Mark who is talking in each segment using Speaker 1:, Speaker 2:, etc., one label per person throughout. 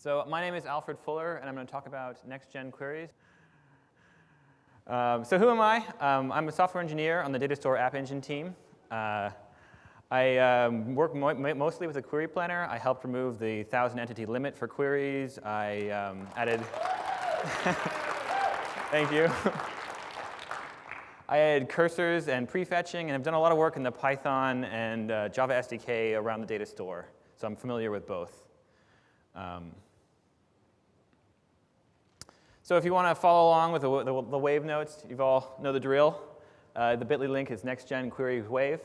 Speaker 1: So my name is Alfred Fuller, and I'm going to talk about next-gen queries. So who am I? I'm a software engineer on the Datastore App Engine team. I work mostly with a query planner. I helped remove the 1,000 entity limit for queries. I added thank you. I added cursors and prefetching, and I've done a lot of work in the Python and Java SDK around the Datastore. So I'm familiar with both. So if you want to follow along with the wave notes, you all know the drill. The bit.ly link is next-gen query wave.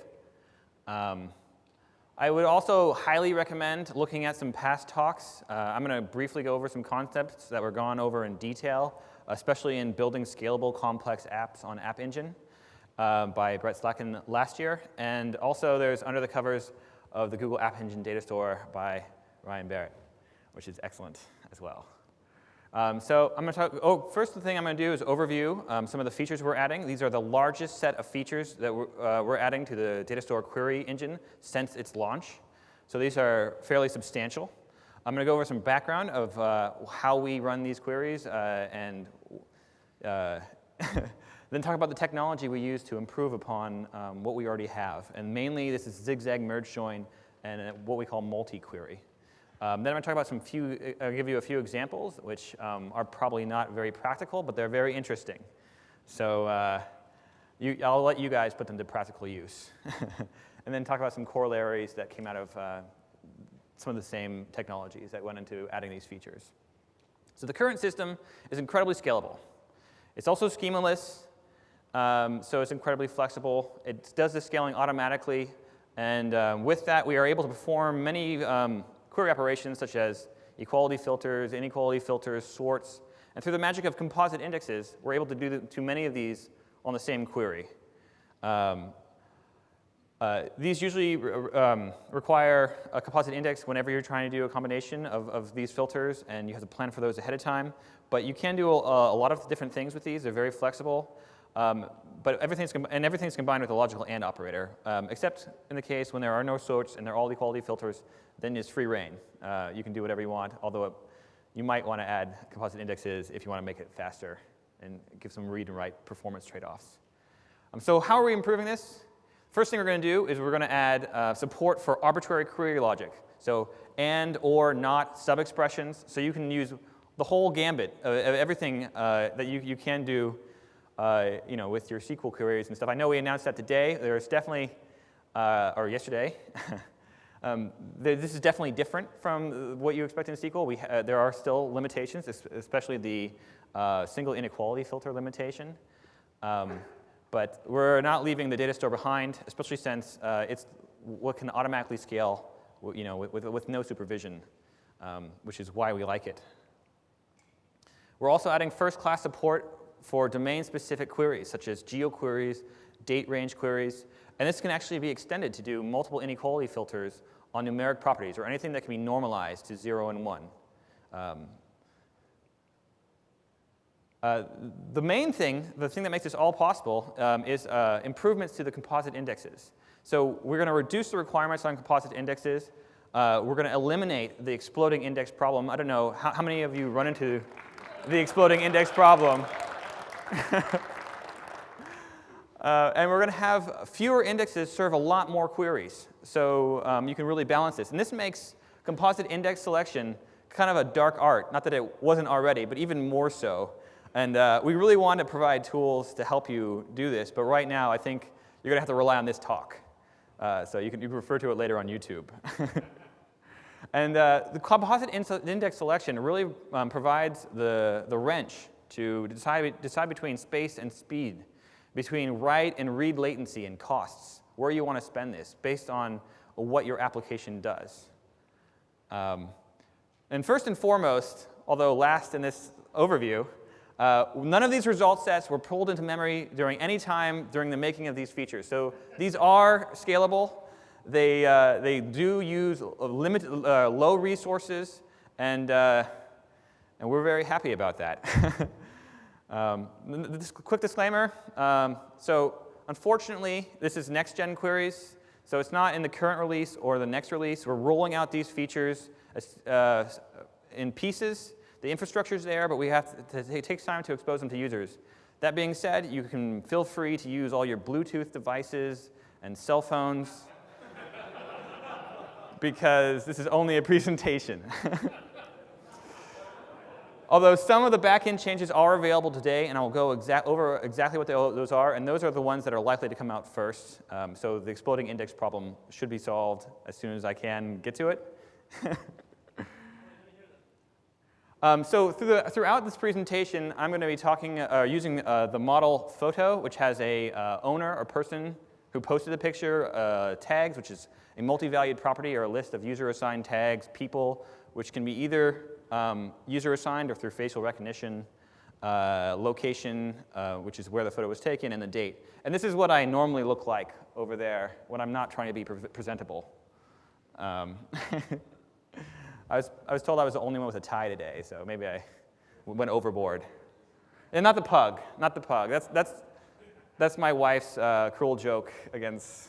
Speaker 1: I would also highly recommend looking at some past talks. I'm going to briefly go over some concepts that were gone over in detail, especially in building scalable, complex apps on App Engine by Brett Slacken last year. And also there's Under the Covers of the Google App Engine Datastore by Ryan Barrett, which is excellent as well. So I'm going to talk. First, the thing I'm going to do is overview some of the features we're adding. These are the largest set of features that we're adding to the Datastore query engine since its launch. So these are fairly substantial. I'm going to go over some background of how we run these queries and then talk about the technology we use to improve upon what we already have. And mainly, this is Zigzag Merge Join and what we call MultiQuery. Then I'm going to talk about I'll give you a few examples, which are probably not very practical, but they're very interesting. So I'll let you guys put them to practical use. And then talk about some corollaries that came out of some of the same technologies that went into adding these features. So the current system is incredibly scalable. It's also schemaless, so it's incredibly flexible. It does the scaling automatically. And with that, we are able to perform many query operations such as equality filters, inequality filters, sorts. And through the magic of composite indexes, we're able to do too many of these on the same query. These usually require a composite index whenever you're trying to do a combination of these filters, and you have to plan for those ahead of time. But you can do a lot of different things with these. They're very flexible. But everything's combined with a logical AND operator, except in the case when there are no sorts and they're all equality filters, then it's free reign. You can do whatever you want, although you might want to add composite indexes if you want to make it faster and give some read and write performance trade-offs. So how are we improving this? First thing we're going to do is we're going to add support for arbitrary query logic. So and, or, not sub-expressions. So you can use the whole gambit of everything that you can do with your SQL queries and stuff. I know we announced that today. There's definitely, or yesterday. This is definitely different from what you expect in SQL. There are still limitations, especially the single inequality filter limitation. But we're not leaving the Datastore behind, especially since it's what can automatically scale, with no supervision, which is why we like it. We're also adding first-class support for domain-specific queries, such as geo-queries, date-range queries. And this can actually be extended to do multiple inequality filters on numeric properties, or anything that can be normalized to 0 and 1. The thing that makes this all possible is improvements to the composite indexes. So we're going to reduce the requirements on composite indexes. We're going to eliminate the exploding index problem. I don't know, how many of you run into the exploding index problem? And we're going to have fewer indexes serve a lot more queries. So you can really balance this. And this makes composite index selection kind of a dark art. Not that it wasn't already, but even more so. And we really want to provide tools to help you do this. But right now, I think you're going to have to rely on this talk. So you can refer to it later on YouTube. And the composite index selection really provides the wrench to decide between space and speed, between write and read latency and costs, where you want to spend this, based on what your application does. And first and foremost, although last in this overview, none of these result sets were pulled into memory during any time during the making of these features. So these are scalable. They do use limited, low resources, and we're very happy about that. This quick disclaimer. So unfortunately, this is next-gen queries. So it's not in the current release or the next release. We're rolling out these features in pieces. The infrastructure's there, but we have to it takes time to expose them to users. That being said, you can feel free to use all your Bluetooth devices and cell phones because this is only a presentation. Although some of the back-end changes are available today, and I'll go over exactly what those are, and those are the ones that are likely to come out first. So the exploding index problem should be solved as soon as I can get to it. So throughout this presentation, I'm going to be talking using the model photo, which has a owner or person who posted the picture, tags, which is a multi-valued property or a list of user-assigned tags, people, which can be either user-assigned or through facial recognition, location, which is where the photo was taken, and the date. And this is what I normally look like over there when I'm not trying to be presentable. I was told I was the only one with a tie today, so maybe I went overboard. And not the pug, not the pug. That's my wife's cruel joke against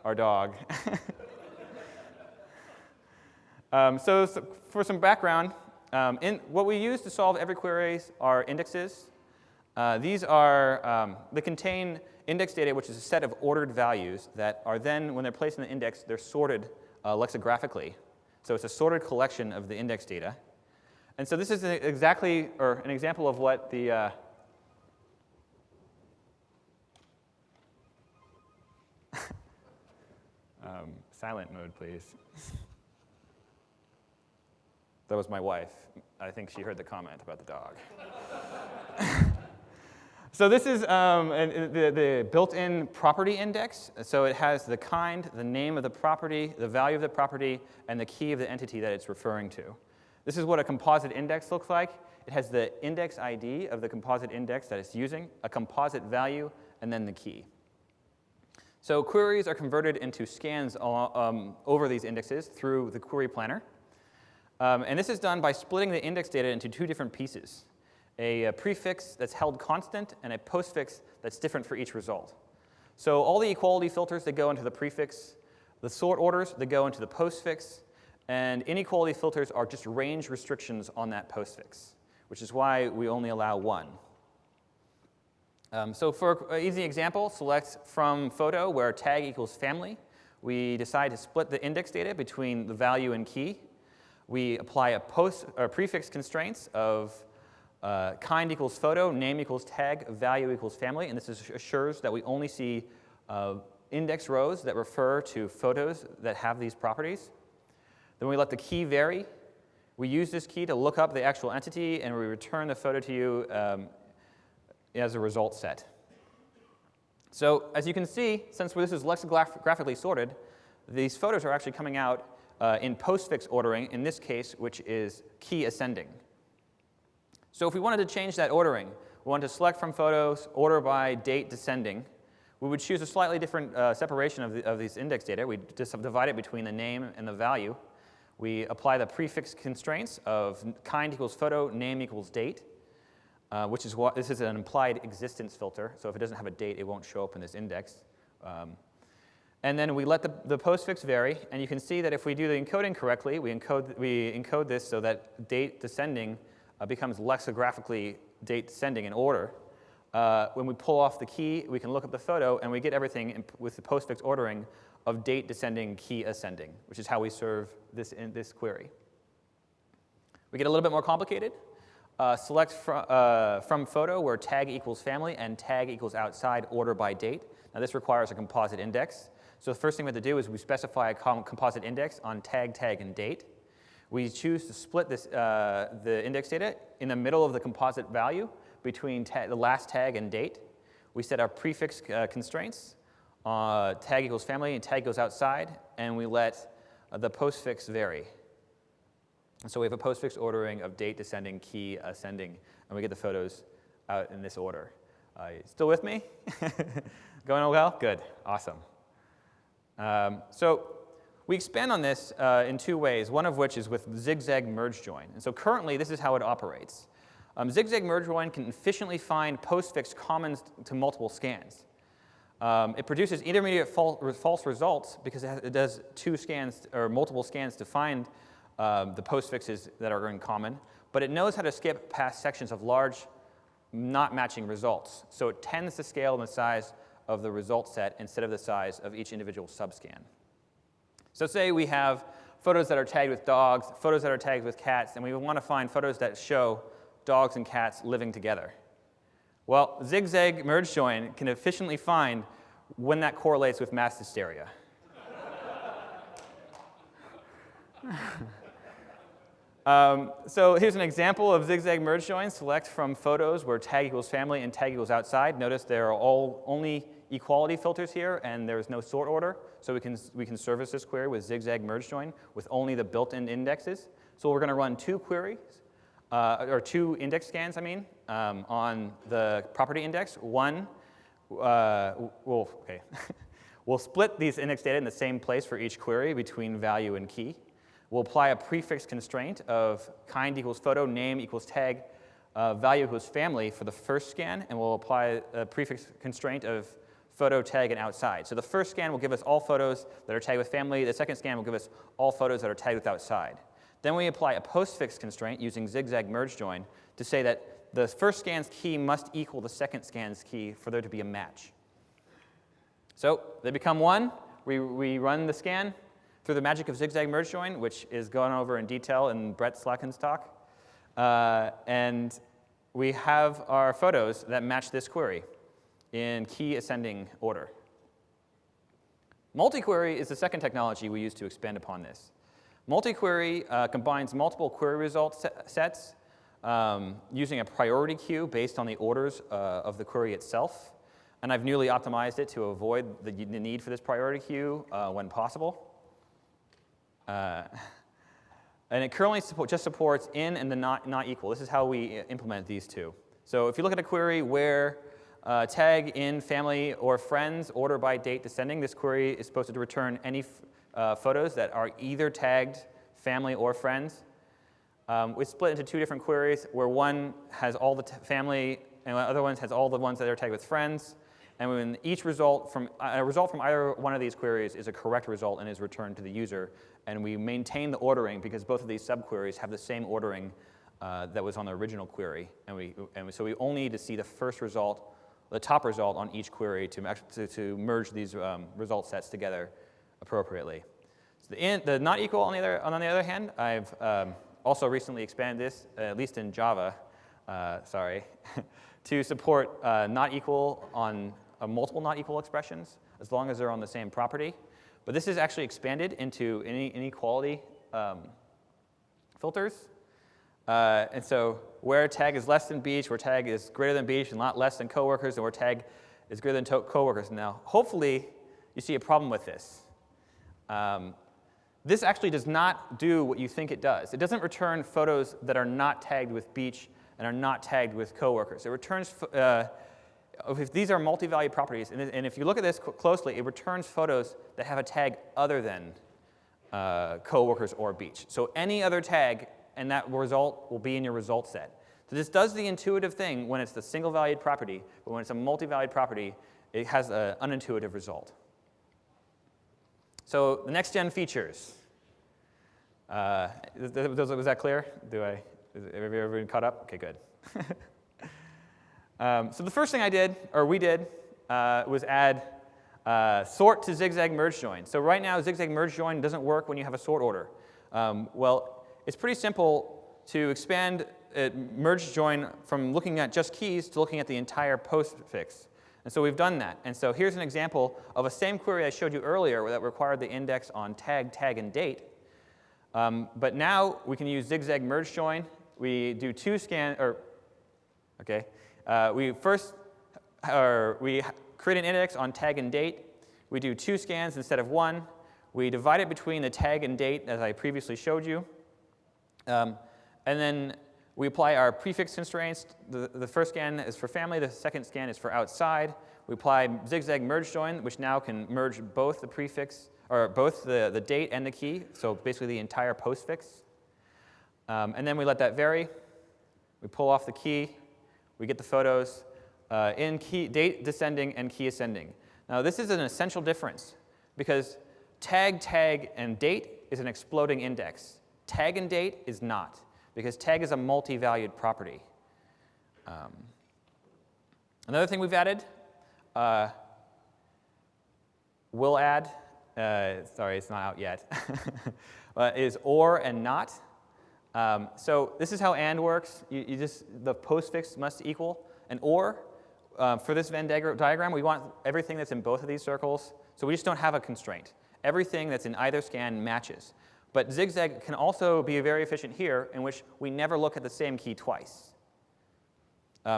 Speaker 1: our dog. So for some background, what we use to solve every queries are indexes. These are, they contain index data, which is a set of ordered values that are then, when they're placed in the index, they're sorted lexicographically. So it's a sorted collection of the index data. And so this is an example of what the silent mode, please. That was my wife. I think she heard the comment about the dog. So this is the built-in property index. So it has the kind, the name of the property, the value of the property, and the key of the entity that it's referring to. This is what a composite index looks like. It has the index ID of the composite index that it's using, a composite value, and then the key. So queries are converted into scans over these indexes through the query planner. And this is done by splitting the index data into two different pieces, a prefix that's held constant and a postfix that's different for each result. So all the equality filters that go into the prefix, the sort orders that go into the postfix, and inequality filters are just range restrictions on that postfix, which is why we only allow one. So for an easy example, select from photo where tag equals family. We decide to split the index data between the value and key. We apply a prefix constraints of kind equals photo, name equals tag, value equals family, and this assures that we only see index rows that refer to photos that have these properties. Then we let the key vary. We use this key to look up the actual entity, and we return the photo to you as a result set. So as you can see, since this is lexicographically sorted, these photos are actually coming out in postfix ordering, in this case, which is key ascending. So if we wanted to change that ordering, we wanted to select from photos, order by date descending, we would choose a slightly different separation of these index data. We just divide it between the name and the value. We apply the prefix constraints of kind equals photo, name equals date, which is what this is an implied existence filter. So if it doesn't have a date, it won't show up in this index. And then we let the postfix vary, and you can see that if we do the encoding correctly, we encode this so that date descending becomes lexicographically date descending in order. When we pull off the key, we can look up the photo, and we get everything with the postfix ordering of date descending, key ascending, which is how we serve this query. We get a little bit more complicated. Select from photo where tag equals family and tag equals outside order by date. Now this requires a composite index. So the first thing we have to do is we specify a composite index on tag, tag, and date. We choose to split this, the index data in the middle of the composite value between the last tag and date. We set our prefix constraints. Tag equals family and tag goes outside, and we let the postfix vary. And so we have a postfix ordering of date descending, key ascending, and we get the photos out in this order. Still with me? Going all well? Good. Awesome. So we expand on this in two ways, one of which is with Zigzag Merge Join. And so currently, this is how it operates. Zigzag Merge Join can efficiently find postfix commons to multiple scans. It produces intermediate false results because it does two scans or multiple scans to find the postfixes that are in common, but it knows how to skip past sections of large, not matching results. So it tends to scale in the size of the result set instead of the size of each individual subscan. So say we have photos that are tagged with dogs, photos that are tagged with cats, and we want to find photos that show dogs and cats living together. Well, Zigzag Merge Join can efficiently find when that correlates with mass hysteria. So here's an example of Zigzag Merge Join. Select from photos where tag equals family and tag equals outside. Notice there are only equality filters here, and there's no sort order. So we can service this query with Zigzag Merge Join with only the built-in indexes. So we're going to run two queries, or two index scans, on the property index. One, we'll split these index data in the same place for each query between value and key. We'll apply a prefix constraint of kind equals photo, name equals tag, value equals family for the first scan, and we'll apply a prefix constraint of photo, tag, and outside. So the first scan will give us all photos that are tagged with family. The second scan will give us all photos that are tagged with outside. Then we apply a postfix constraint using Zigzag Merge Join to say that the first scan's key must equal the second scan's key for there to be a match. So they become one. We run the scan through the magic of Zigzag Merge Join, which is gone over in detail in Brett Slacken's talk. And we have our photos that match this query in key ascending order. MultiQuery is the second technology we use to expand upon this. MultiQuery combines multiple query result sets using a priority queue based on the orders of the query itself. And I've newly optimized it to avoid the need for this priority queue when possible. And it currently just supports in and the not equal. This is how we implement these two. So if you look at a query where tag in family or friends, order by date descending, this query is supposed to return any photos that are either tagged family or friends. We split into two different queries where one has all the family and the other one has all the ones that are tagged with friends. And when each result from either one of these queries is a correct result and is returned to the user, and we maintain the ordering because both of these subqueries have the same ordering that was on the original query, so we only need to see the first result, the top result on each query to merge these result sets together appropriately. So the not equal on the other hand, I've also recently expanded this, at least in Java, to support not equal on multiple not equal expressions, as long as they're on the same property. But this is actually expanded into inequality filters. And so where tag is less than beach, where tag is greater than beach and not less than coworkers, and where tag is greater than coworkers. Now, hopefully, you see a problem with this. This actually does not do what you think it does. It doesn't return photos that are not tagged with beach and are not tagged with coworkers. It returns, if these are multi-value properties, and if you look at this closely, it returns photos that have a tag other than coworkers or beach. So any other tag, and that result will be in your result set. So this does the intuitive thing when it's the single-valued property, but when it's a multi-valued property, it has an unintuitive result. So the next-gen features. Was that clear? Have everyone caught up? OK, good. So the first thing we did, was add sort to Zigzag Merge Join. So right now, Zigzag Merge Join doesn't work when you have a sort order. Well, it's pretty simple to expand Merge Join from looking at just keys to looking at the entire postfix. And so we've done that. And so here's an example of a same query I showed you earlier that required the index on tag, tag, and date. But now we can use Zigzag Merge Join. We do two scan, we create an index on tag and date. We do two scans instead of one. We divide it between the tag and date, as I previously showed you. And then we apply our prefix constraints. The first scan is for family. The second scan is for outside. We apply Zigzag Merge Join, which now can merge both the prefix, or both the date and the key, so basically the entire postfix. And then we let that vary. We pull off the key. We get the photos in key, date descending and key ascending. Now, this is an essential difference because tag, tag, and date is an exploding index. Tag and date is not, because tag is a multi-valued property. Another thing we've added, we'll add, sorry, it's not out yet, is OR and NOT. So this is how AND works. The postfix must equal. And OR, for this Venn diagram, we want everything that's in both of these circles. So we just don't have a constraint. Everything that's in either scan matches. But Zigzag can also be very efficient here, in which we never look at the same key twice.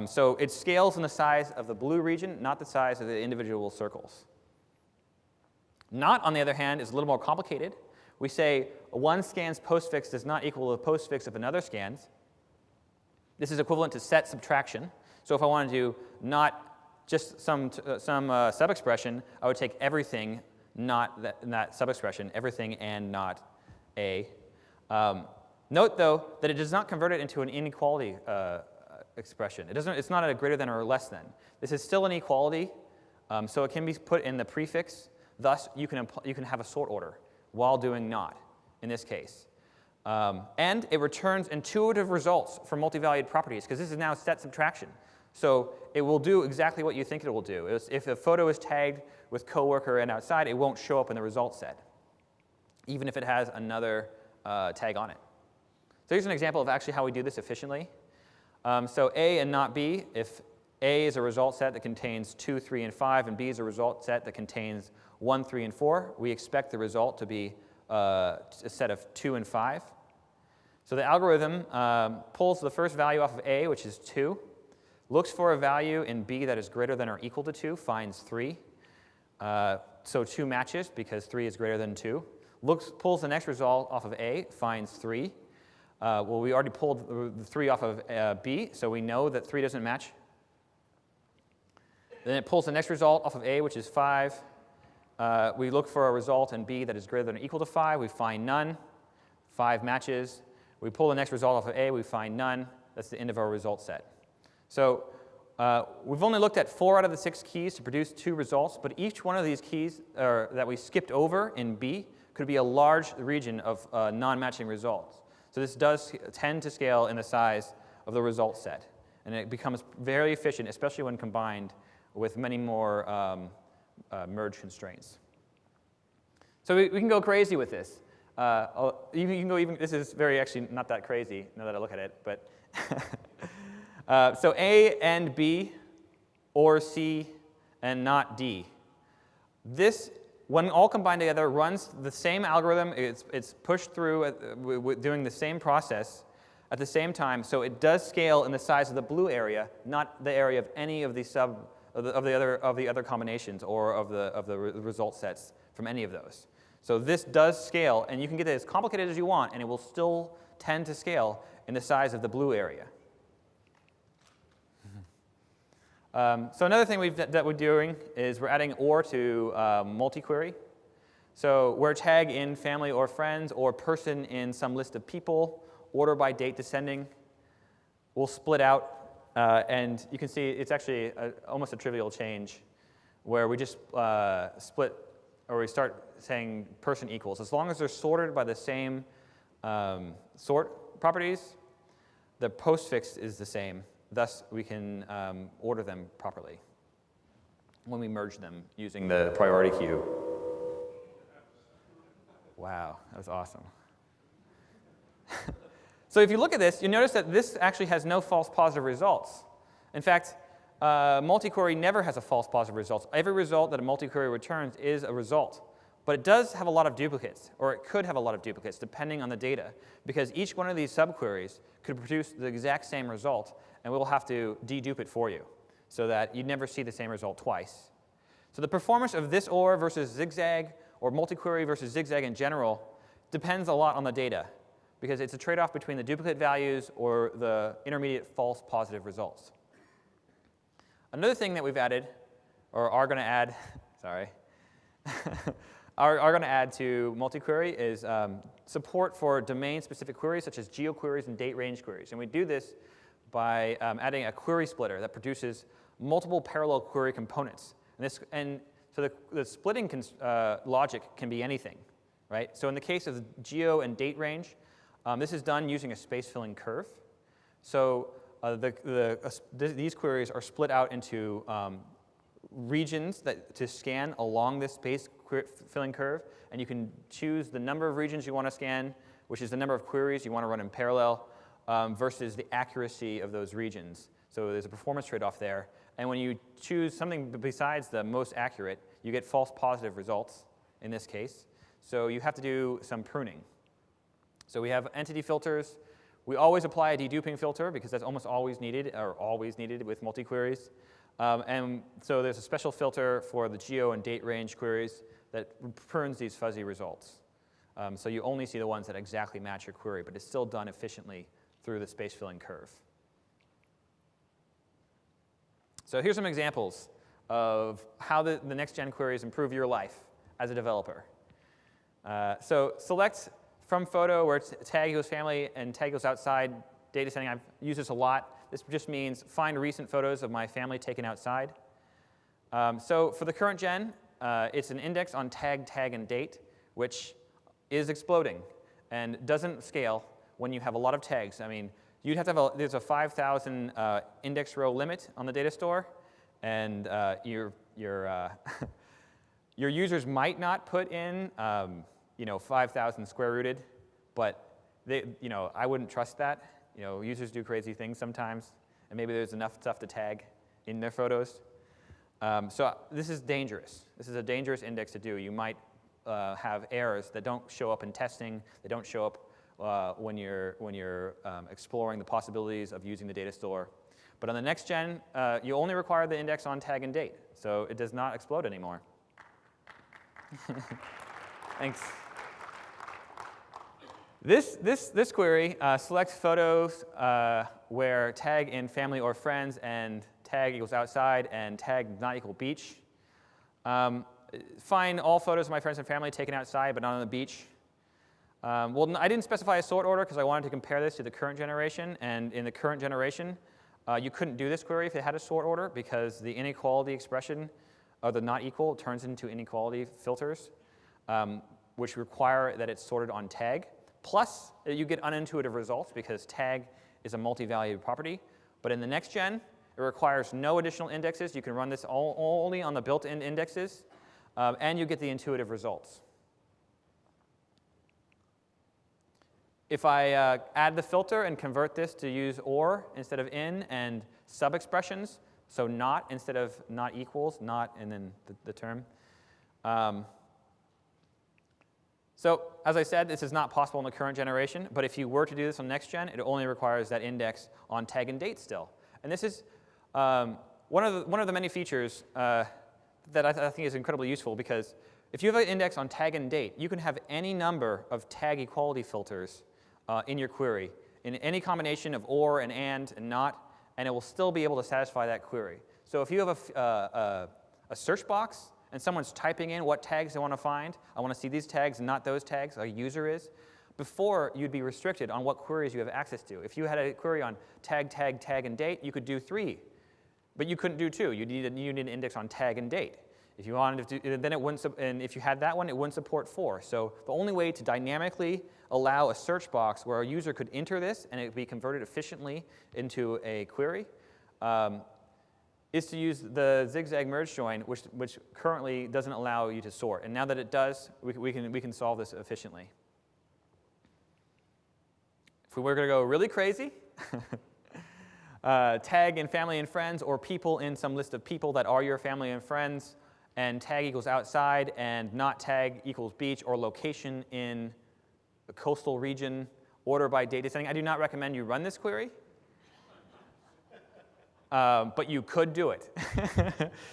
Speaker 1: So it scales in the size of the blue region, not the size of the individual circles. NOT, on the other hand, is a little more complicated. We say one scan's postfix does not equal the postfix of another scan's. This is equivalent to set subtraction. So if I want to do not just some subexpression, I would take everything, not that subexpression, everything and not A. Note, though, that it does not convert it into an inequality expression. It's not a greater than or less than. This is still an equality, so it can be put in the prefix. Thus, you can have a sort order while doing not, in this case. And it returns intuitive results for multi-valued properties, because this is now set subtraction. So it will do exactly what you think it will do. If a photo is tagged with coworker and outside, it won't show up in the result set, even if it has another tag on it. So here's an example of actually how we do this efficiently. So A and not B, if A is a result set that contains 2, 3, and 5, and B is a result set that contains 1, 3, and 4, we expect the result to be a set of 2 and 5. So the algorithm pulls the first value off of A, which is 2, looks for a value in B that is greater than or equal to 2, finds 3. So 2 matches because 3 is greater than 2. Pulls the next result off of A, finds 3. Well, we already pulled the 3 off of B, so we know that 3 doesn't match. Then it pulls the next result off of A, which is 5. We look for a result in B that is greater than or equal to 5. We find none. 5 matches. We pull the next result off of A. We find none. That's the end of our result set. So we've only looked at 4 out of the 6 keys to produce 2 results, but each one of these keys that we skipped over in B could be a large region of non-matching results. So this does tend to scale in the size of the result set. And it becomes very efficient, especially when combined with many more merge constraints. So we can go crazy with this. You can go even, this is actually not that crazy now that I look at it. But so A and B, or C and not D. This, when all combined together, runs the same algorithm. It's pushed through doing the same process at the same time. So it does scale in the size of the blue area, not the area of any of the other combinations or of the result sets from any of those. So this does scale, and you can get it as complicated as you want, and it will still tend to scale in the size of the blue area. So another thing that we're doing is we're adding OR to MultiQuery. So where tag in family or friends or person in some list of people, order by date descending, we'll split out. And you can see it's actually almost a trivial change where we just split, or we start saying person equals. As long as they're sorted by the same sort properties, the postfix is the same. Thus, we can order them properly when we merge them using the priority queue. Wow, that was awesome. So if you look at this, you notice that this actually has no false positive results. In fact, MultiQuery never has a false positive result. Every result that a MultiQuery returns is a result. But it does have a lot of duplicates, or it could have a lot of duplicates, depending on the data, because each one of these subqueries could produce the exact same result, and we'll have to dedupe it for you so that you'd never see the same result twice. So the performance of this OR versus Zigzag, or MultiQuery versus Zigzag in general, depends a lot on the data, because it's a trade-off between the duplicate values or the intermediate false positive results. Another thing that we've added, or are going to add, sorry, are going to add to MultiQuery is support for domain-specific queries, such as geo-queries and date range queries. And we do this by adding a query splitter that produces multiple parallel query components. And so the splitting logic can be anything, right? So in the case of geo and date range, This is done using a space-filling curve. So these queries are split out into regions to scan along this space-filling curve, and you can choose the number of regions you want to scan, which is the number of queries you want to run in parallel, versus the accuracy of those regions. So there's a performance trade-off there. And when you choose something besides the most accurate, you get false positive results in this case. So you have to do some pruning. So we have entity filters. We always apply a deduping filter because that's almost always needed, or always needed with multi-queries. And so there's a special filter for the geo and date range queries that prunes these fuzzy results. So you only see the ones that exactly match your query, but it's still done efficiently through the space-filling curve. So here's some examples of how the next-gen queries improve your life as a developer. So select from photo where it's tag equals family and tag equals outside data setting. I've used this a lot. This just means find recent photos of my family taken outside. So for the current gen, it's an index on tag, tag, and date, which is exploding and doesn't scale when you have a lot of tags. I mean, you'd have to have there's a 5,000 index row limit on the Datastore, and your users might not put in 5,000 square rooted, but I wouldn't trust that. Users do crazy things sometimes, and maybe there's enough stuff to tag in their photos. So this is dangerous. This is a dangerous index to do. You might have errors that don't show up in testing. They don't show up when you're exploring the possibilities of using the Datastore. But on the next gen, you only require the index on tag and date, so it does not explode anymore. Thanks. This query selects photos where tag in family or friends and tag equals outside and tag not equal beach. Find all photos of my friends and family taken outside but not on the beach. Well, I didn't specify a sort order because I wanted to compare this to the current generation. And in the current generation, you couldn't do this query if it had a sort order because the inequality expression of the not equal turns into inequality filters, which require that it's sorted on tag. Plus, you get unintuitive results because tag is a multi-valued property. But in the next gen, it requires no additional indexes. You can run this only on the built-in indexes, and you get the intuitive results. If I add the filter and convert this to use or instead of in and sub-expressions, so not instead of not equals, not and then the term. So as I said, this is not possible in the current generation, but if you were to do this on next gen, it only requires that index on tag and date still. And this is one of the many features that I think is incredibly useful because if you have an index on tag and date, you can have any number of tag equality filters in your query, in any combination of or and not, and it will still be able to satisfy that query. So if you have a search box and someone's typing in what tags they want to find, I want to see these tags and not those tags, a user is, before you'd be restricted on what queries you have access to. If you had a query on tag, tag, tag, and date, you could do 3, but you couldn't do 2. You need an index on tag and date. If you wanted to do, then it wouldn't, and if you had that one, it wouldn't support 4. So the only way to dynamically allow a search box where a user could enter this and it would be converted efficiently into a query is to use the Zigzag Merge Join, which currently doesn't allow you to sort. And now that it does, we can solve this efficiently. If we were going to go really crazy, tag in family and friends or people in some list of people that are your family and friends, and tag equals outside, and not tag equals beach, or location in the coastal region, order by data setting. I do not recommend you run this query, but you could do it.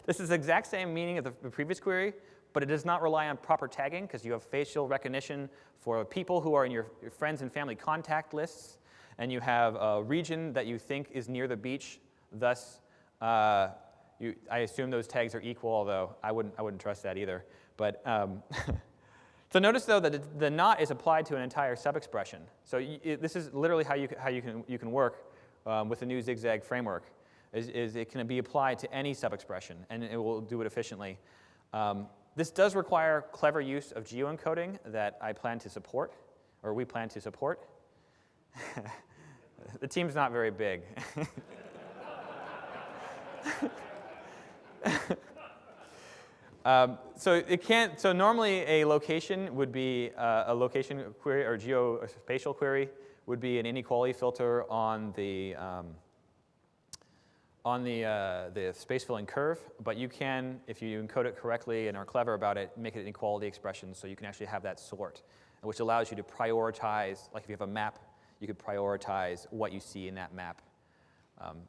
Speaker 1: This is the exact same meaning of the previous query, but it does not rely on proper tagging because you have facial recognition for people who are in your friends and family contact lists, and you have a region that you think is near the beach. Thus, I assume those tags are equal, although I wouldn't trust that either. But so notice though that the not is applied to an entire sub-expression. So this is literally how you can work with the new Zigzag framework. Is it can be applied to any sub-expression, and it will do it efficiently. This does require clever use of geoencoding that I plan to support, or we plan to support. The team's not very big. So normally a location would be a location query or geospatial query would be an inequality filter on the space filling curve, but you can, if you encode it correctly and are clever about it, make it an equality expression so you can actually have that sort, which allows you to prioritize, like if you have a map, you could prioritize what you see in that map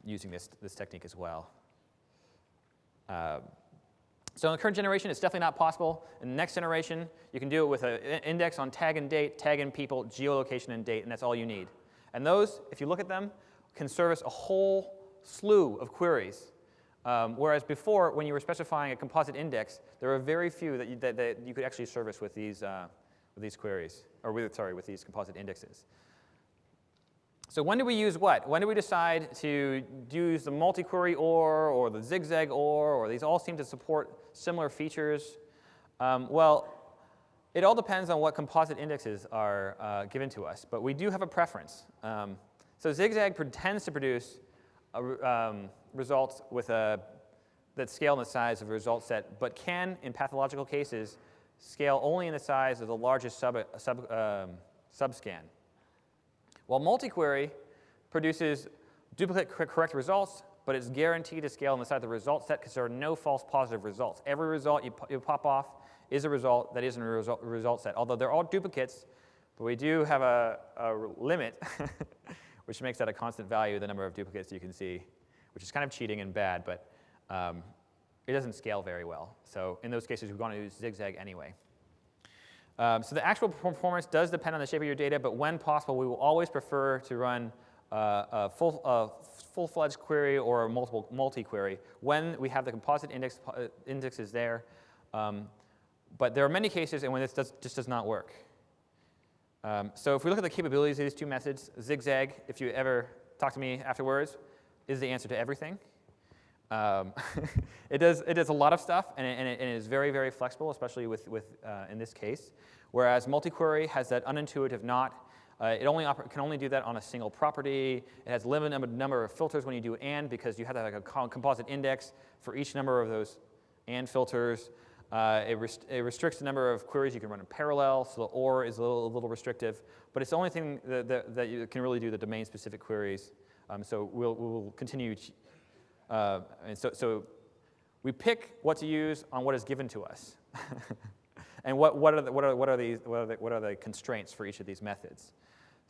Speaker 1: using this technique as well. So in the current generation, it's definitely not possible. In the next generation, you can do it with an index on tag and date, tag and people, geolocation and date, and that's all you need. And those, if you look at them, can service a whole slew of queries. Whereas before, when you were specifying a composite index, there were very few that you could actually service with these queries, or with these composite indexes. So when do we use what? When do we decide to use the MultiQuery OR or the Zigzag OR, or these all seem to support similar features? Well, it all depends on what composite indexes are given to us, but we do have a preference. So Zigzag tends to produce results with that scale in the size of a result set, but can, in pathological cases, scale only in the size of the largest subscan. While MultiQuery produces duplicate correct results, but it's guaranteed to scale on the side of the result set because there are no false positive results. Every result you pop off is a result that isn't a result set. Although they're all duplicates, but we do have a limit, which makes that a constant value, the number of duplicates you can see, which is kind of cheating and bad, but it doesn't scale very well. So in those cases, we want to use Zigzag anyway. So the actual performance does depend on the shape of your data, but when possible, we will always prefer to run a full-fledged query or a multi-query when we have the composite indexes there. But there are many cases in when this just does not work. So if we look at the capabilities of these two methods, Zigzag, if you ever talk to me afterwards, is the answer to everything. It does a lot of stuff, and it is very, very flexible, especially in this case. Whereas MultiQuery has that unintuitive not. It can only do that on a single property. It has a limited number of filters when you do AND, because you have to have a composite index for each number of those AND filters. It restricts the number of queries you can run in parallel, so the OR is a little restrictive. But it's the only thing that you can really do the domain-specific queries. So we'll continue. So we pick what to use on what is given to us, and what are the constraints for each of these methods.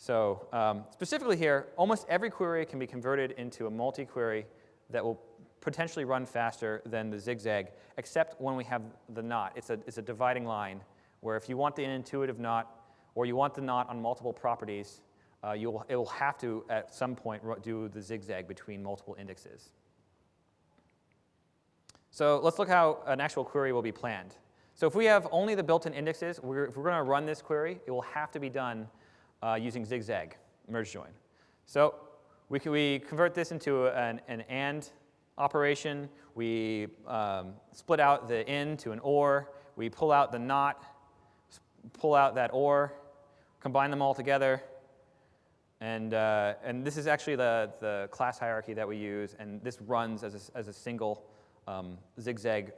Speaker 1: So specifically here, almost every query can be converted into a multi-query that will potentially run faster than the Zigzag, except when we have the not. It's a dividing line where if you want the intuitive not, or you want the not on multiple properties, it will have to at some point do the Zigzag between multiple indexes. So let's look how an actual query will be planned. So if we have only the built-in indexes, if we're going to run this query, it will have to be done using Zigzag Merge Join. So we convert this into an AND operation. We split out the in to an OR. We pull out the not, pull out that OR, combine them all together. And this is actually the class hierarchy that we use, and this runs as a single Zigzag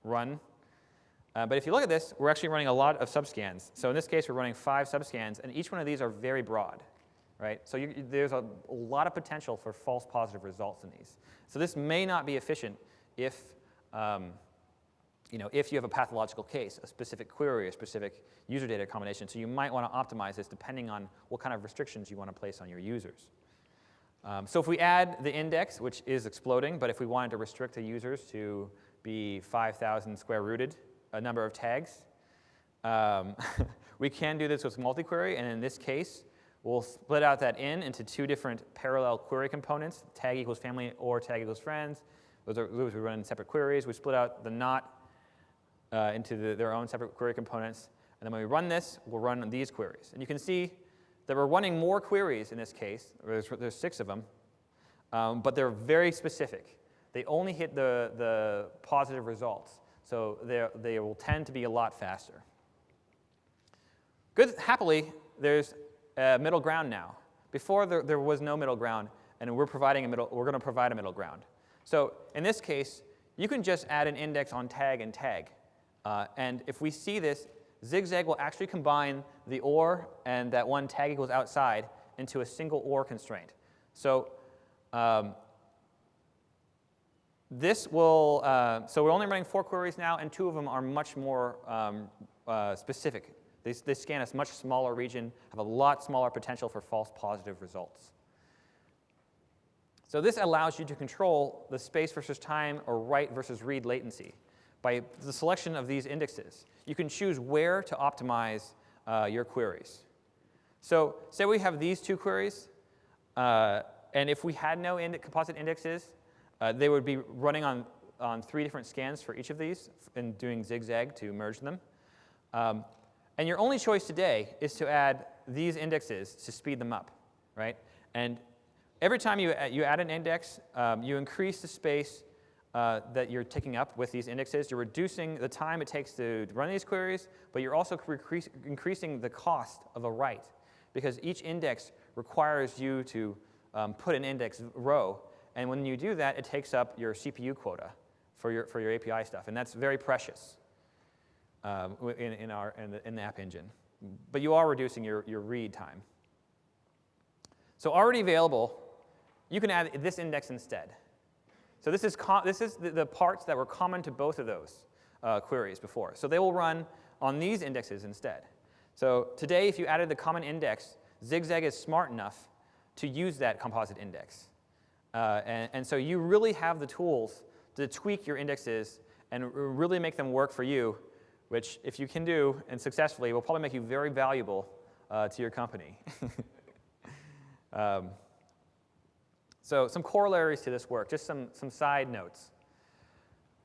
Speaker 1: run. But if you look at this, we're actually running a lot of subscans. So in this case, we're running 5 subscans, and each one of these are very broad, right? So there's a lot of potential for false positive results in these. So this may not be efficient if if you have a pathological case, a specific query, a specific user data combination. So you might want to optimize this depending on what kind of restrictions you want to place on your users. So if we add the index, which is exploding, but if we wanted to restrict the users to be 5,000 square rooted, a number of tags, we can do this with MultiQuery, and in this case, we'll split out that into 2 different parallel query components, tag equals family or tag equals friends. Those we run in separate queries. We split out the not into their own separate query components, and then when we run this, we'll run these queries. And you can see that we're running more queries in this case. There's 6 of them, but they're very specific. They only hit the positive results, so they will tend to be a lot faster. Happily, there's a middle ground now. Before, there was no middle ground, and we're going to provide a middle ground. So in this case, you can just add an index on tag and tag. And if we see this, Zigzag will actually combine the OR and that one tag equals outside into a single OR constraint. So this will, so we're only running 4 queries now, and 2 of them are much more specific. They scan a much smaller region, have a lot smaller potential for false positive results. So this allows you to control the space versus time or write versus read latency by the selection of these indexes. You can choose where to optimize your queries. So say we have these 2 queries, and if we had no composite indexes, they would be running on 3 different scans for each of these and doing zigzag to merge them. And your only choice today is to add these indexes to speed them up, right? And every time you add an index, you increase the space that you're taking up with these indexes. You're reducing the time it takes to run these queries, but you're also increasing the cost of a write, because each index requires you to put an index row. And when you do that, it takes up your CPU quota for your API stuff, and that's very precious in the app engine. But you are reducing your read time. So already available, you can add this index instead. So this is the parts that were common to both of those queries before. So they will run on these indexes instead. So today, if you added the common index, Zigzag is smart enough to use that composite index. And so you really have the tools to tweak your indexes and really make them work for you, which, if you can do and successfully, will probably make you very valuable to your company. So some corollaries to this work, just some side notes.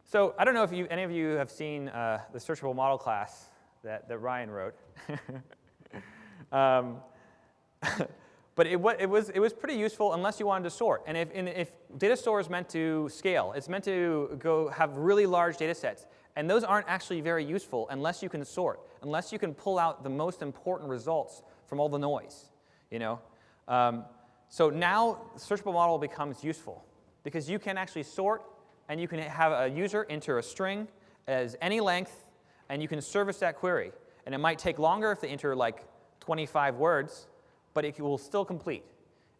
Speaker 1: So I don't know if any of you have seen the searchable model class that Ryan wrote. But it was pretty useful unless you wanted to sort. And if Datastore is meant to scale, it's meant to go have really large data sets. And those aren't actually very useful unless you can sort, unless you can pull out the most important results from all the noise. So now the searchable model becomes useful because you can actually sort, and you can have a user enter a string as any length, and you can service that query. And it might take longer if they enter like 25 words, but it will still complete.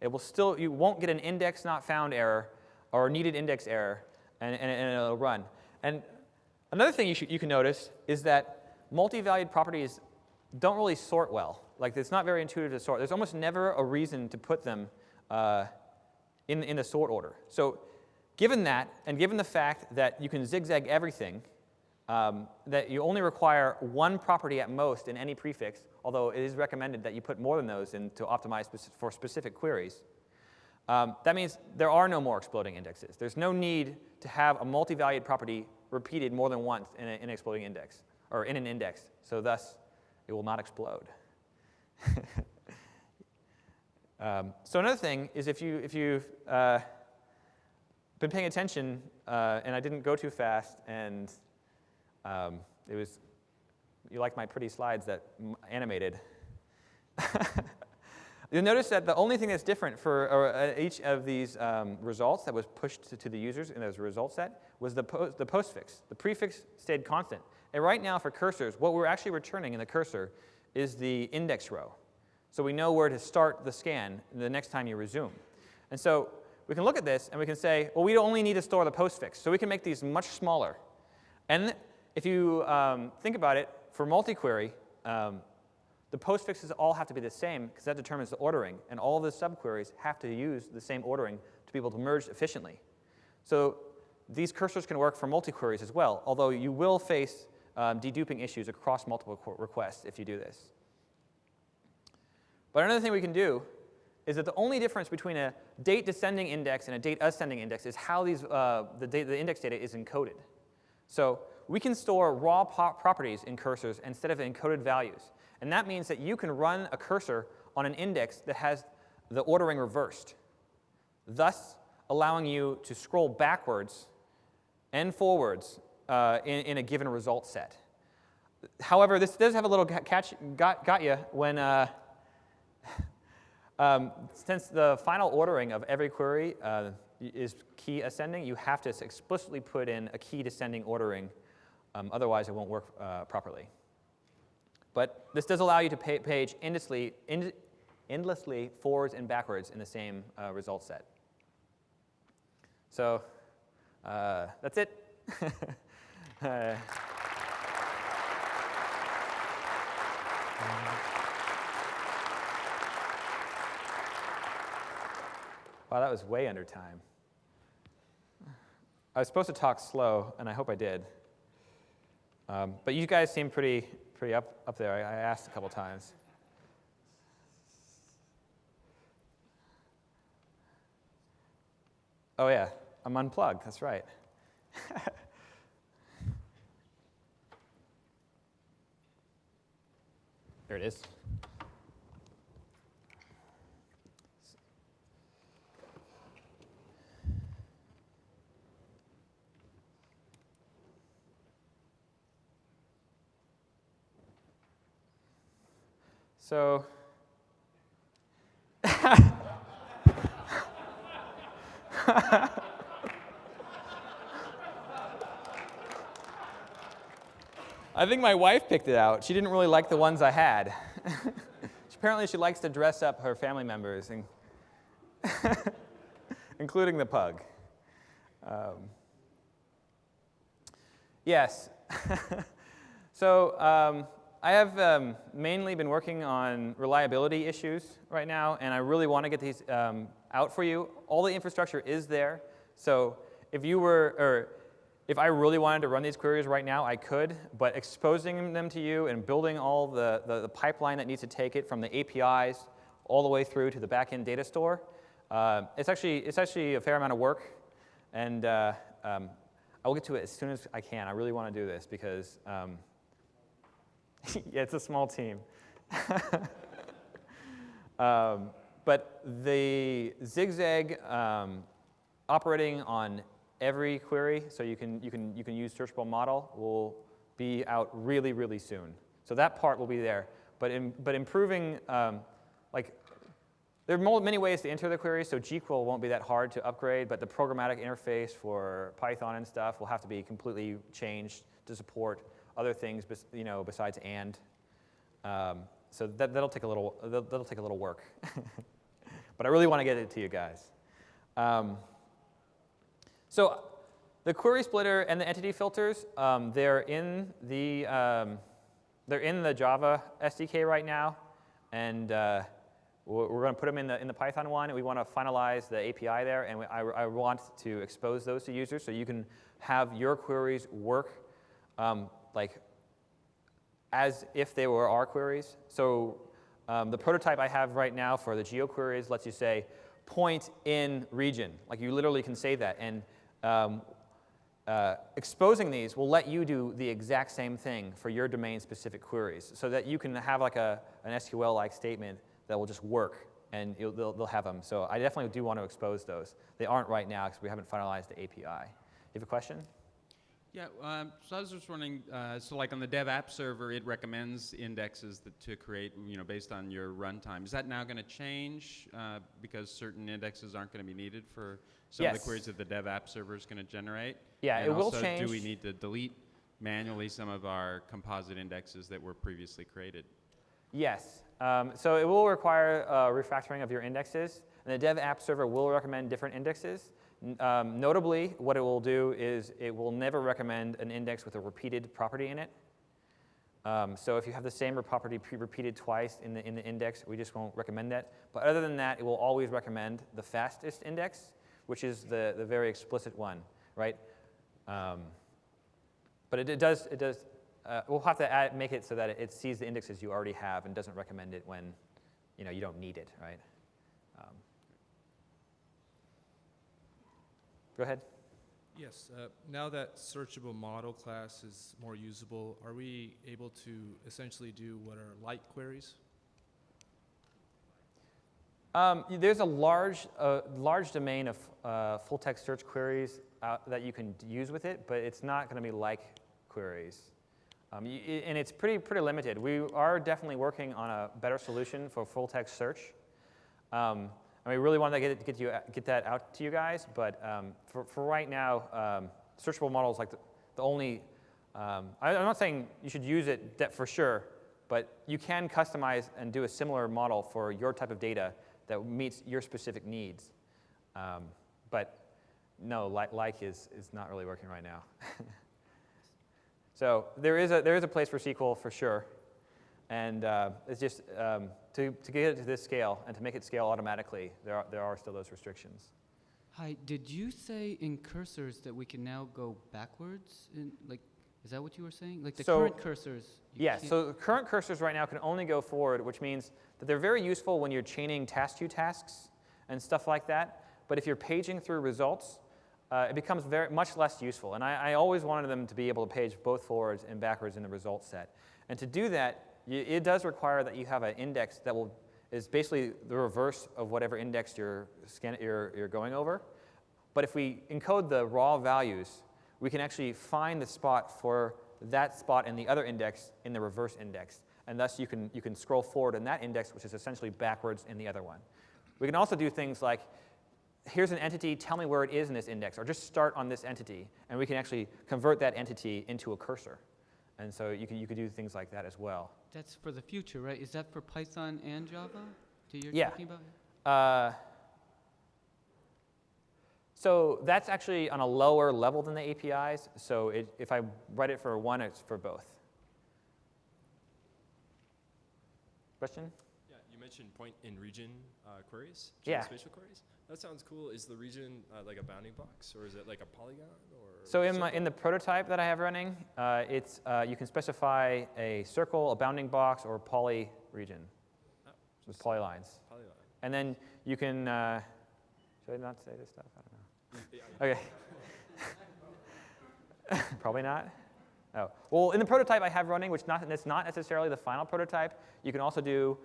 Speaker 1: You won't get an index not found error or needed index error, and it'll run. And another thing you can notice is that multi-valued properties don't really sort well. Like, it's not very intuitive to sort. There's almost never a reason to put them in the sort order. So given that, and given the fact that you can zigzag everything, that you only require 1 property at most in any prefix, although it is recommended that you put more than those in to optimize for specific queries, that means there are no more exploding indexes. There's no need to have a multi-valued property repeated more than once in an exploding index, or in an index, so thus it will not explode. So another thing is if you've been paying attention, and I didn't go too fast, and you like my pretty slides that animated. You'll notice that the only thing that's different for each of these results that was pushed to the users in as a result set was the postfix. The prefix stayed constant. And right now for cursors, what we're actually returning in the cursor is the index row. So we know where to start the scan the next time you resume. And so we can look at this and we can say, well, we only need to store the postfix. So we can make these much smaller. And if you think about it, for MultiQuery, the postfixes all have to be the same because that determines the ordering. And all the subqueries have to use the same ordering to be able to merge efficiently. So these cursors can work for multi-queries as well, although you will face deduping issues across multiple requests if you do this. But another thing we can do is that the only difference between a date descending index and a date ascending index is how the index data is encoded. So we can store raw properties in cursors instead of encoded values. And that means that you can run a cursor on an index that has the ordering reversed, thus allowing you to scroll backwards and forwards in a given result set. However, this does have a little catch, got you when Since the final ordering of every query is key ascending, you have to explicitly put in a key descending ordering. Otherwise, it won't work properly. But this does allow you to page endlessly forwards and backwards in the same result set. So that's it. Wow, that was way under time. I was supposed to talk slow, and I hope I did. But you guys seem pretty up there. I asked a couple times. Oh yeah, I'm unplugged. That's right. There it is. So I think my wife picked it out. She didn't really like the ones I had. Apparently she likes to dress up her family members, including the pug. Yes. So I have mainly been working on reliability issues right now, and I really want to get these out for you. All the infrastructure is there, so if I really wanted to run these queries right now, I could, but exposing them to you and building all the pipeline that needs to take it from the APIs all the way through to the backend data store, it's actually a fair amount of work, and I will get to it as soon as I can. I really want to do this because yeah, it's a small team. But the Zigzag operating on every query, so you can use searchable model, will be out really, really soon. So that part will be there. But improving, there are many ways to enter the query, so GQuery won't be that hard to upgrade, but the programmatic interface for Python and stuff will have to be completely changed to support other things, besides and. So that'll take a little work. But I really want to get it to you guys. So the query splitter and the entity filters, they're in the Java SDK right now, and we're going to put them in the Python one, and we want to finalize the API there, and I want to expose those to users so you can have your queries work as if they were our queries. So the prototype I have right now for the geo-queries lets you say point in region. Like you literally can say that, and exposing these will let you do the exact same thing for your domain-specific queries, so that you can have like an SQL-like statement that will just work, and they'll have them. So I definitely do want to expose those. They aren't right now because we haven't finalized the API. You have a question?
Speaker 2: Yeah, so I was just wondering, so like on the dev app server, it recommends indexes to create, based on your runtime. Is that now going to change because certain indexes aren't going to be needed for some of the queries that the dev app server is going to generate?
Speaker 1: Yeah,
Speaker 2: and
Speaker 1: it will
Speaker 2: also,
Speaker 1: change.
Speaker 2: Do we need to delete manually some of our composite indexes that were previously created?
Speaker 1: Yes. So it will require refactoring of your indexes, and the dev app server will recommend different indexes. Notably, what it will do is it will never recommend an index with a repeated property in it. So if you have the same property repeated twice in the index, we just won't recommend that. But other than that, it will always recommend the fastest index, which is the very explicit one, right? But it does. We'll have to make it so that it sees the indexes you already have and doesn't recommend it when you don't need it, right? Go ahead.
Speaker 3: Yes. Now that searchable model class is more usable, are we able to essentially do what are light queries?
Speaker 1: There's a large domain of full-text search queries that you can use with it, but it's not going to be like queries. And it's pretty limited. We are definitely working on a better solution for full-text search. We really want to get that out to you guys, but for right now, searchable models like the only. I'm not saying you should use it for sure, but you can customize and do a similar model for your type of data that meets your specific needs. But no, like is not really working right now. So there is a place for SQL for sure, and it's just to get it to this scale and to make it scale automatically, there are still those restrictions.
Speaker 4: Hi, did you say in cursors that we can now go backwards? Is that what you were saying? Like the current cursors?
Speaker 1: Yes, so the current cursors right now can only go forward, which means that they're very useful when you're chaining task to tasks and stuff like that. But if you're paging through results, it becomes much less useful. And I always wanted them to be able to page both forwards and backwards in the result set. And to do that, it does require that you have an index that is basically the reverse of whatever index you're going over. But if we encode the raw values, we can actually find the spot for that spot in the other index in the reverse index. And thus you can scroll forward in that index, which is essentially backwards in the other one. We can also do things like, here's an entity, tell me where it is in this index, or just start on this entity. And we can actually convert that entity into a cursor. And so you could do things like that as well.
Speaker 4: That's for the future, right? Is that for Python and Java that you're talking
Speaker 1: about? So that's actually on a lower level than the APIs. So if I write it for one, it's for both. Question?
Speaker 5: Yeah, you mentioned point in region queries,
Speaker 1: yeah.
Speaker 5: Spatial queries. That sounds cool. Is the region like a bounding box, or is it like a polygon? Or
Speaker 1: so in the prototype that I have running, you can specify a circle, a bounding box, or a poly region. Oh, with polylines. Polyline. And then you can. Should I not say this stuff? I don't know. Okay. Probably not. Oh. Well, in the prototype I have running, that's not necessarily the final prototype, you can also do,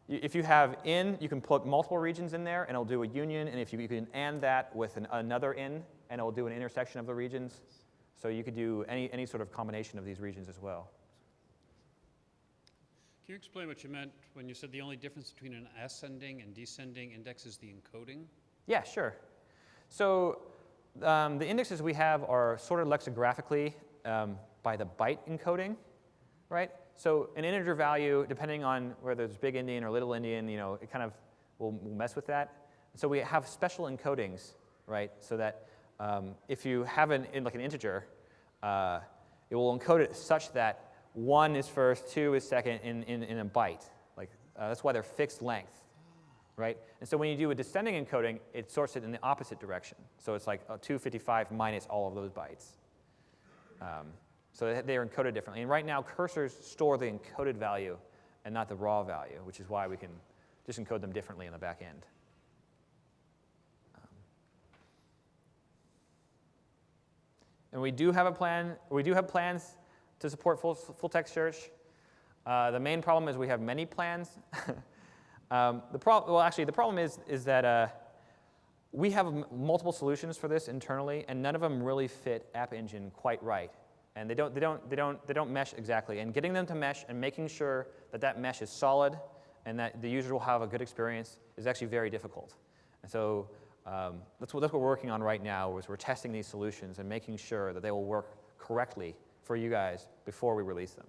Speaker 1: if you have in, you can put multiple regions in there, and it'll do a union, and if you can AND that with another in, and it'll do an intersection of the regions. So you could do any sort of combination of these regions as well.
Speaker 6: Can you explain what you meant when you said the only difference between an ascending and descending index is the encoding?
Speaker 1: Yeah, sure. So the indexes we have are sorted lexicographically by the byte encoding, right? So an integer value, depending on whether it's big Indian or little Indian, it kind of will mess with that. So we have special encodings, right? So that if you have like an integer, it will encode it such that 1 is first, 2 is second in a byte. That's why they're fixed length. Right? And so when you do a descending encoding, it sorts it in the opposite direction. So it's like 255 minus all of those bytes. So they are encoded differently. And right now, cursors store the encoded value and not the raw value, which is why we can just encode them differently in the back end. And we do have a plan. We do have plans to support full text search. The main problem is we have many plans. The problem is that we have multiple solutions for this internally, and none of them really fit App Engine quite right, and they don't mesh exactly. And getting them to mesh and making sure that that mesh is solid and that the user will have a good experience is actually very difficult. And so that's what we're working on right now. Is we're testing these solutions and making sure that they will work correctly for you guys before we release them.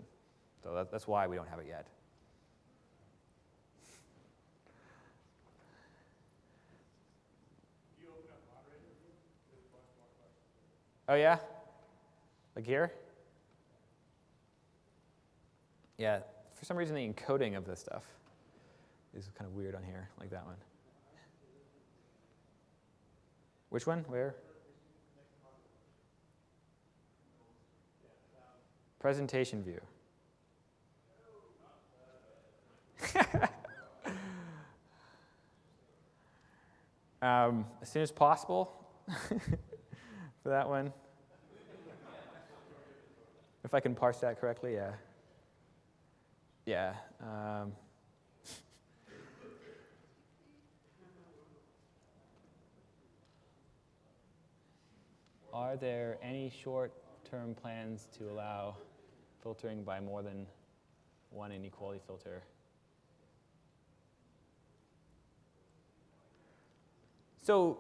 Speaker 1: So that's why we don't have it yet. Oh, yeah? Like here? Yeah, for some reason the encoding of this stuff is kind of weird on here, like that one. Which one? Where? Presentation view. As soon as possible. For that one. If I can parse that correctly, yeah. Yeah. Are there any short-term plans to allow filtering by more than one inequality filter? So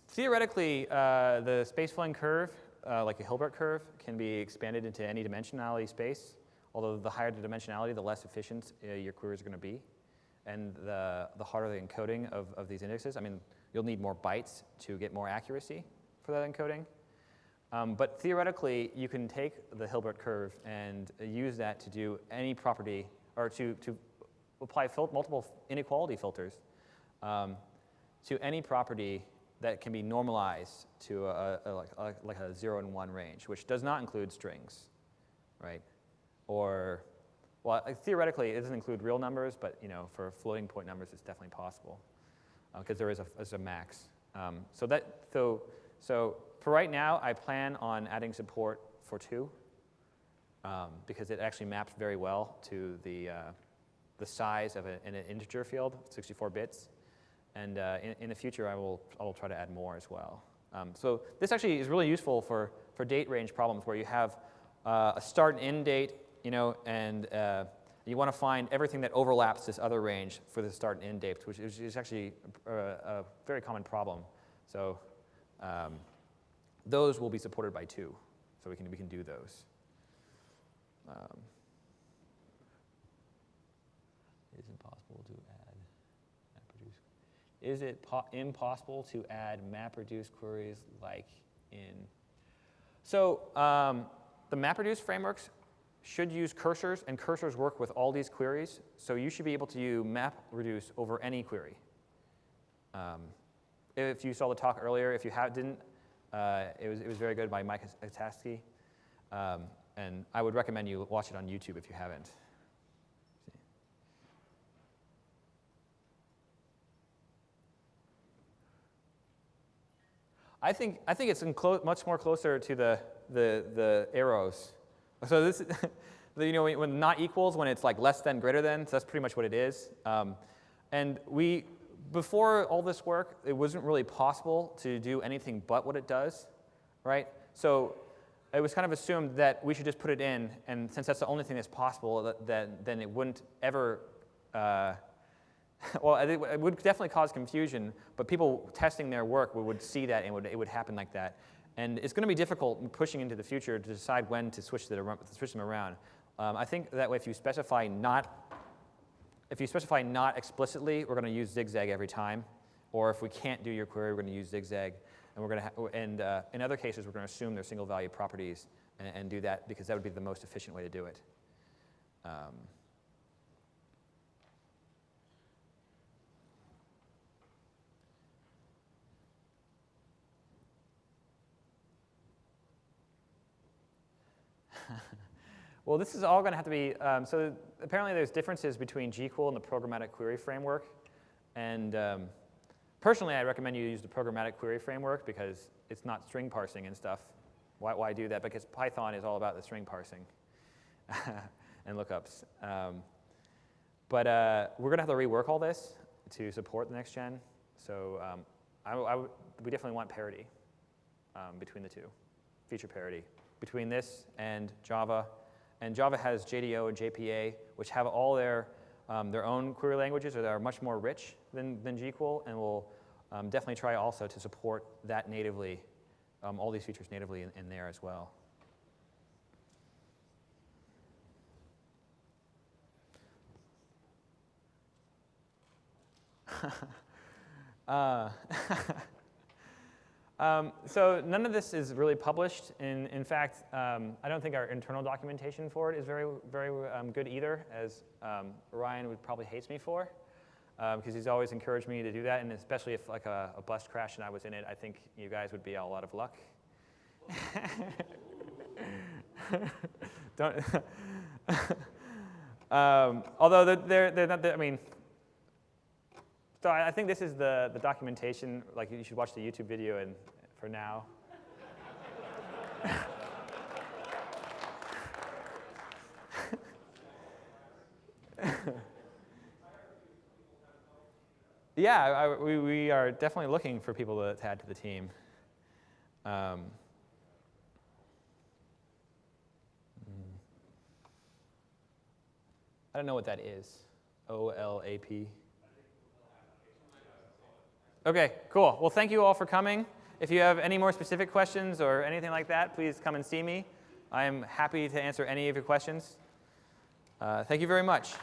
Speaker 1: theoretically, the space filling curve, like a Hilbert curve, can be expanded into any dimensionality space. Although the higher the dimensionality, the less efficient your queries are going to be. And the harder the encoding of these indexes. I mean, you'll need more bytes to get more accuracy for that encoding. But theoretically, you can take the Hilbert curve and use that to do any property, or to apply multiple inequality filters to any property that can be normalized to like a 0 and 1 range, which does not include strings, right? Or, well, theoretically, it doesn't include real numbers, but for floating point numbers, it's definitely possible because there is a max. So for right now, I plan on adding support for 2 because it actually maps very well to the size of an integer field, 64 bits. And in the future, I will try to add more as well. So this actually is really useful for date range problems where you have a start and end date, and you want to find everything that overlaps this other range for the start and end dates, which is actually a very common problem. So those will be supported by 2, so we can do those. Is it possible to add MapReduce? Is it impossible to add MapReduce queries like in? So the MapReduce frameworks should use cursors, and cursors work with all these queries. So you should be able to use MapReduce over any query. If you saw the talk earlier, if you didn't, it was very good by Mike Ataski. And I would recommend you watch it on YouTube if you haven't. I think it's much more closer to the arrows. So this, when not equals, when it's like less than, greater than, so that's pretty much what it is. And before all this work, it wasn't really possible to do anything but what it does, right? So it was kind of assumed that we should just put it in, and since that's the only thing that's possible, then it wouldn't ever. Well, it would definitely cause confusion, but people testing their work would see that, and it would happen like that. And it's going to be difficult pushing into the future to decide when to switch them around. I think that way, if you specify not explicitly, we're going to use Zigzag every time. Or if we can't do your query, we're going to use Zigzag. And in other cases, we're going to assume they're single value properties and do that because that would be the most efficient way to do it. Well, this is all going to have to be, so apparently there's differences between gqueal and the programmatic query framework. And personally, I recommend you use the programmatic query framework because it's not string parsing and stuff. Why do that? Because Python is all about the string parsing and lookups. But we're going to have to rework all this to support the next gen. So we definitely want parity between the two, feature parity between this and Java. And Java has JDO and JPA, which have all their own query languages that are much more rich than gqueal, and we'll definitely try also to support that natively, all these features natively in there as well. So none of this is really published. In fact, I don't think our internal documentation for it is very, very good either, as Ryan would probably hate me for, because he's always encouraged me to do that, and especially if like a bus crashed and I was in it, I think you guys would be all out of luck. Don't. Although they're not. I mean. So I think this is the documentation. Like you should watch the YouTube video and for now. Yeah, we are definitely looking for people to add to the team. I don't know what that is. OLAP. Okay, cool. Well, thank you all for coming. If you have any more specific questions or anything like that, please come and see me. I am happy to answer any of your questions. Thank you very much.